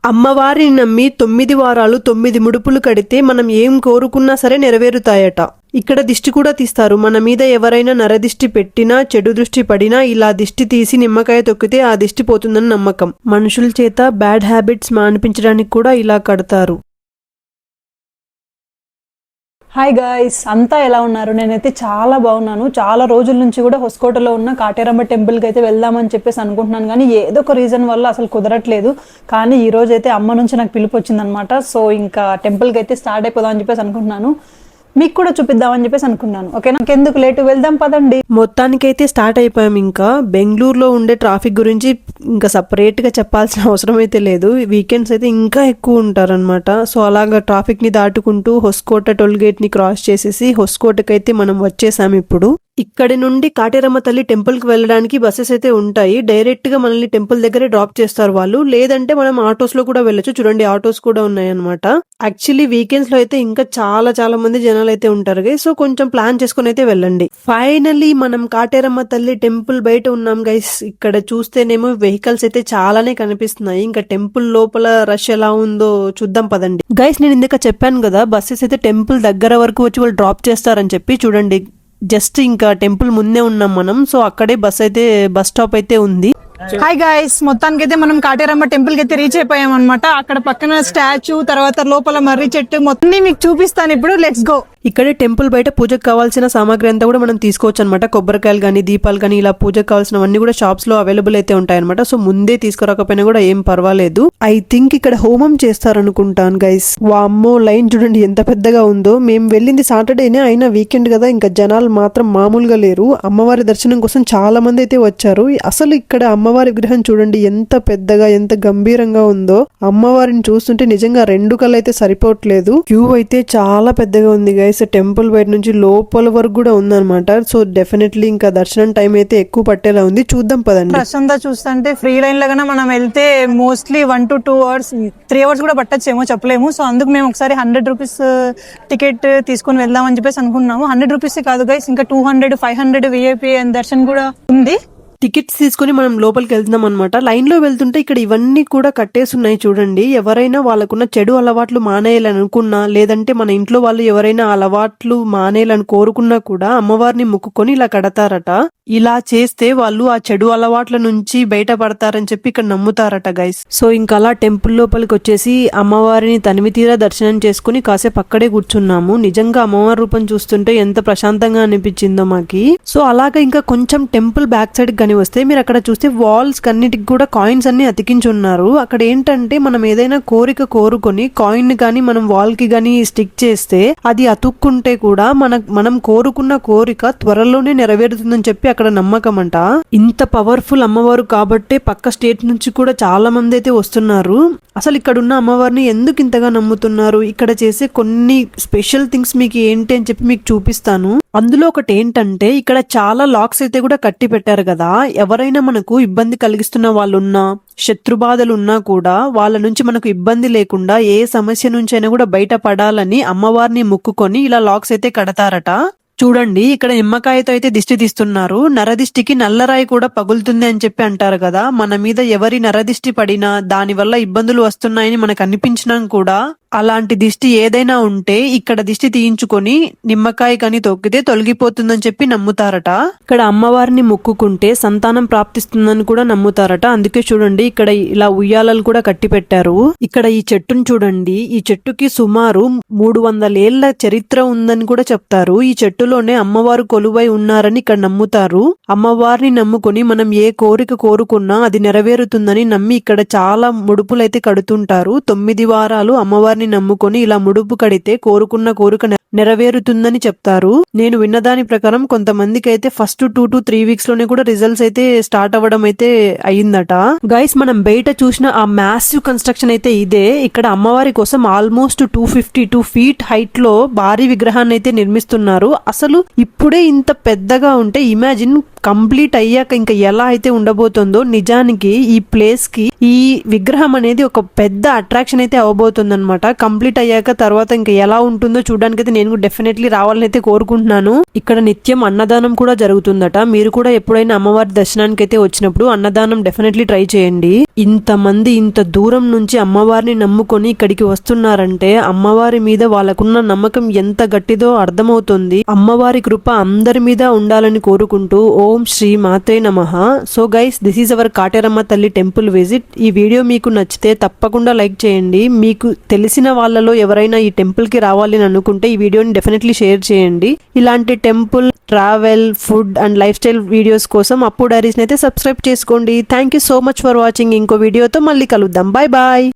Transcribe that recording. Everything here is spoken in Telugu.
అమ్మవారిని నమ్మి 9 వారాలు 9 ముడుపులు కడితే మనం ఏం కోరుకున్నా సరే నెరవేరుతాయట. ఇక్కడ దిష్టి కూడా తీస్తారు. మన మీద ఎవరైనా నరదిష్టి పెట్టినా, చెడు దృష్టి పడినా ఇలా దిష్టి తీసి నిమ్మకాయ తొక్కితే ఆ దిష్టి పోతుందని నమ్మకం. మనుషుల చేత బ్యాడ్ హ్యాబిట్స్ మాన్పించడానికి కూడా ఇలా కడతారు. హాయ్ గాయ్స్, అంతా ఎలా ఉన్నారు? నేనైతే చాలా బాగున్నాను. చాలా రోజుల నుంచి కూడా హొస్కోటలో ఉన్న కాటేరమ్మ టెంపుల్కి అయితే వెళ్దామని చెప్పేసి అనుకుంటున్నాను, కానీ ఏదో ఒక రీజన్ వల్ల అసలు కుదరట్లేదు. కానీ ఈ రోజు అయితే అమ్మ నుంచి నాకు పిలుపు వచ్చిందనమాట. సో ఇంకా టెంపుల్కి అయితే స్టార్ట్ అయిపోదాం అని చెప్పేసి అనుకుంటున్నాను. మీకు కూడా చూపిద్దామని చెప్పేసి అనుకున్నాను. ఓకే, నాకెందుకు లేటు, వెళ్దాం పదండి. మొత్తానికైతే స్టార్ట్ అయిపోయాం. ఇంకా బెంగళూరులో ఉండే ట్రాఫిక్ గురించి ఇంకా సపరేట్గా చెప్పాల్సిన అవసరం అయితే లేదు. వీకెండ్స్ అయితే ఇంకా ఎక్కువ ఉంటారనమాట. సో అలాగా ట్రాఫిక్ని దాటుకుంటూ హొస్కోట టోల్ గేట్ని క్రాస్ చేసేసి హొస్కోటకైతే మనం వచ్చేసాం. ఇప్పుడు ఇక్కడి నుండి కాటేరమ్మ తల్లి టెంపుల్ కి వెళ్ళడానికి బస్సెస్ అయితే ఉంటాయి. డైరెక్ట్ గా మనల్ని టెంపుల్ దగ్గరే డ్రాప్ చేస్తారు వాళ్ళు. లేదంటే మనం ఆటోస్ లో కూడా వెళ్ళొచ్చు. చూడండి, ఆటోస్ కూడా ఉన్నాయి అనమాట. యాక్చువల్లీ వీకెండ్స్ లో అయితే ఇంకా చాలా మంది జనాలు అయితే ఉంటారు. సో కొంచెం ప్లాన్ చేసుకుని అయితే వెళ్ళండి. ఫైనల్లీ మనం కాటేరమ్మ తల్లి టెంపుల్ బయట ఉన్నాం గైస్. ఇక్కడ చూస్తేనేమో వెహికల్స్ అయితే చాలానే కనిపిస్తున్నాయి. ఇంకా టెంపుల్ లోపల రష్ ఎలా ఉందో చూద్దాం పదండి. గైస్, నేను ఇందాక చెప్పాను కదా, బస్సెస్ అయితే టెంపుల్ దగ్గర వరకు వచ్చి వాళ్ళు డ్రాప్ చేస్తారని చెప్పి. చూడండి, జస్ట్ ఇంకా టెంపుల్ ముందే ఉన్నాం మనం. సో అక్కడే బస్ స్టాప్ అయితే ఉంది. హాయ్ గాయ్స్, మొత్తానికి అయితే మనం కాటేరమ్మ టెంపుల్ కి అయితే రీచ్ అయిపోయాం అనమాట. అక్కడ పక్కన స్టాచ్యూ, తర్వాత లోపల మర్రి చెట్టు మొత్తం మీకు చూపిస్తాను ఇప్పుడు. Let's go. ఇక్కడే టెంపుల్ బయట పూజకు కావాల్సిన సామాగ్రి అంతా కూడా మనం తీసుకోవచ్చు అనమాట. కొబ్బరికాయలు కానీ, దీపాలు కానీ, ఇలా పూజకు కావాల్సినవన్నీ కూడా షాప్స్ లో అవైలబుల్ అయితే ఉంటాయన్నమాట. సో ముందే తీసుకురాకపోయినా కూడా ఏం పర్వాలేదు. ఐ థింక్ ఇక్కడ హోమం చేస్తారనుకుంటాను గైస్. వామ్మో, లైన్ చూడండి ఎంత పెద్దగా ఉందో. మేము వెళ్ళింది సాటర్డేనే, అయినా వీకెండ్ కదా, ఇంకా జనాలు మాత్రం మామూలుగా లేరు. అమ్మవారి దర్శనం కోసం చాలా మంది అయితే వచ్చారు. అసలు ఇక్కడ అమ్మవారి విగ్రహం చూడండి ఎంత పెద్దగా, ఎంత గంభీరంగా ఉందో. అమ్మవారిని చూస్తుంటే నిజంగా 2 కళ్ళు అయితే సరిపోవట్లేదు. క్యూ అయితే చాలా పెద్దగా ఉంది గైస్. టెంపుల్ బయట నుంచి లోపల వరకు కూడా ఉందన్నమాట. సో డెఫినెట్లీ ఇంకా దర్శనం టైం అయితే ఎక్కువ పట్టేలా ఉంది. చూద్దాం పదండి. ప్రశాంత చూస్తుంటే ఫ్రీ లైన్ లాగా మనం వెళ్తే మోస్ట్లీ 1 to 2 hours 3 hours కూడా పట్టచ్చేమో, చెప్పలేము. సో అందుకు మేము ఒకసారి 100 రూపీస్ టికెట్ తీసుకుని వెళ్దాం అని చెప్పేసి అనుకున్నాము. 100 రూపీస్ కాదు గైస్, ఇంకా 200 500 విఐపి దర్శనం కూడా ఉంది. టికెట్స్ తీసుకుని మనం లోపలికి వెళ్తున్నాం అనమాట. లైన్ లో వెళ్తుంటే ఇక్కడ ఇవన్నీ కూడా కట్టేసున్నాయి చూడండి. ఎవరైనా వాళ్ళకున్న చెడు అలవాట్లు మానేయాలని అనుకున్నా, లేదంటే మన ఇంట్లో వాళ్ళు ఎవరైనా అలవాట్లు మానేయాలని కోరుకున్నా కూడా అమ్మవారిని మొక్కుకొని ఇలా కడతారట. ఇలా చేస్తే వాళ్ళు ఆ చెడు అలవాట్ల నుంచి బయటపడతారని చెప్పి ఇక్కడ నమ్ముతారట గైస్. సో ఇంకా అలా టెంపుల్ లోపలికి వచ్చేసి అమ్మవారిని తనివి తీరా దర్శనం చేసుకుని కాసేపు అక్కడే కూర్చున్నాము. నిజంగా అమ్మవారి రూపం చూస్తుంటే ఎంత ప్రశాంతంగా అనిపించిందో మాకి. సో అలాగా ఇంకా కొంచెం టెంపుల్ బ్యాక్ సైడ్ కానీ వస్తే మీరు అక్కడ చూస్తే వాల్స్ కన్నిటికి కూడా కాయిన్స్ అన్ని అతికించున్నారు. అక్కడ ఏంటంటే మనం ఏదైనా కోరిక కోరుకొని కాయిన్ గానీ మనం వాల్ కి గానీ స్టిక్ చేస్తే అది అతుక్కుంటే కూడా మనం కోరుకున్న కోరిక త్వరలోనే నెరవేరుతుందని చెప్పి అక్కడ నమ్మకం అంట. ఇంత పవర్ఫుల్ అమ్మవారు కాబట్టి పక్క స్టేట్ నుంచి కూడా చాలా మంది అయితే వస్తున్నారు. అసలు ఇక్కడ ఉన్న అమ్మవారిని ఎందుకు ఇంతగా నమ్ముతున్నారు, ఇక్కడ చేసే కొన్ని స్పెషల్ థింగ్స్ మీకు ఏంటి అని చెప్పి మీకు చూపిస్తాను. అందులో ఒకటి ఏంటంటే ఇక్కడ చాలా లాక్స్ అయితే కూడా కట్టి పెట్టారు కదా. ఎవరైనా మనకు ఇబ్బంది కలిగిస్తున్న వాళ్ళున్నా, శత్రుబాధలున్నా కూడా వాళ్ళ నుంచి మనకు ఇబ్బంది లేకుండా ఏ సమస్య నుంచి అయినా కూడా బయటపడాలని అమ్మవారిని మొక్కుకొని ఇలా లాక్స్ అయితే కడతారట. చూడండి, ఇక్కడ నిమ్మకాయతో అయితే దిష్టి తీస్తున్నారు. నరదిష్టికి నల్లరాయి కూడా పగులుతుంది అని చెప్పి అంటారు కదా. మన మీద ఎవరి నరదిష్టి పడినా, దాని వల్ల ఇబ్బందులు వస్తున్నాయని మనకు అనిపించినా కూడా అలాంటి దిష్టి ఏదైనా ఉంటే ఇక్కడ దిష్టి తీయించుకొని నిమ్మకాయ కానీ తొక్కితే తొలగిపోతుందని చెప్పి నమ్ముతారట. ఇక్కడ అమ్మవారిని మొక్కుకుంటే సంతానం ప్రాప్తిస్తుందని కూడా నమ్ముతారట. అందుకే చూడండి, ఇక్కడ ఇలా ఉయ్యాలలు కూడా కట్టి పెట్టారు. ఇక్కడ ఈ చెట్టును చూడండి, ఈ చెట్టుకి సుమారు 300 ఏళ్ల చరిత్ర ఉందని కూడా చెప్తారు. ఈ చెట్టులోనే అమ్మవారు కొలువై ఉన్నారని ఇక్కడ నమ్ముతారు. అమ్మవారిని నమ్ముకొని మనం ఏ కోరిక కోరుకున్నా అది నెరవేరుతుందని నమ్మి ఇక్కడ చాలా ముడుపులైతే కడుతుంటారు. 9 వారాలు అమ్మవారిని నమ్ముకొని ఇలా ముడుపు కడితే కోరుకున్న కోరిక నెరవేరుతుందని చెప్తారు. నేను విన్నదాని ప్రకారం కొంతమందికి అయితే ఫస్ట్ 2 to 3 వీక్స్ లోనే కూడా రిజల్ట్స్ అయితే స్టార్ట్ అవ్వడం అయితే అయ్యిందట. గైస్, మనం బయట చూసిన ఆ మ్యాసివ్ కన్స్ట్రక్షన్ అయితే ఇదే. ఇక్కడ అమ్మవారి కోసం ఆల్మోస్ట్ 252 feet హైట్ లో భారీ విగ్రహాన్ని అయితే నిర్మిస్తున్నారు. అసలు ఇప్పుడే ఇంత పెద్దగా ఉంటే ఇమాజిన్ కంప్లీట్ అయ్యాక ఇంకా ఎలా అయితే ఉండబోతుందో. నిజానికి ఈ ప్లేస్ కి ఈ విగ్రహం అనేది ఒక పెద్ద అట్రాక్షన్ అయితే అవబోతుంది అనమాట. కంప్లీట్ అయ్యాక తర్వాత ఇంకా ఎలా ఉంటుందో చూడడానికి అయితే నేను డెఫినెట్లీ రావాలని అయితే కోరుకుంటున్నాను. ఇక్కడ నిత్యం అన్నదానం కూడా జరుగుతుందట. మీరు కూడా ఎప్పుడైనా అమ్మవారి దర్శనానికి అయితే వచ్చినప్పుడు అన్నదానం డెఫినెట్లీ ట్రై చేయండి. ఇంతమంది ఇంత దూరం నుంచి అమ్మవారిని నమ్ముకొని ఇక్కడికి వస్తున్నారంటే అమ్మవారి మీద వాళ్ళకున్న నమ్మకం ఎంత గట్టిదో అర్థమవుతుంది. అమ్మవారి కృప అందరి మీద ఉండాలని కోరుకుంటూ ఓం శ్రీ మాత్రే నమః. So guys, this is our Kateramma తల్లి టెంపుల్ విజిట్. ఈ వీడియో మీకు నచ్చితే తప్పకుండా లైక్ చేయండి. మీకు తెలిసిన వాళ్ళలో ఎవరైనా ఈ టెంపుల్ కి రావాలి అని అనుకుంటే ఈ వీడియోని డెఫినెట్లీ షేర్ చేయండి. ఇలాంటి temple, travel, food and lifestyle videos కోసం అప్పు డైరీస్ అయితే సబ్స్క్రైబ్ చేసుకోండి. Thank you so much for watching. ఇంకో వీడియోతో మళ్ళీ కలుద్దాం. Bye bye.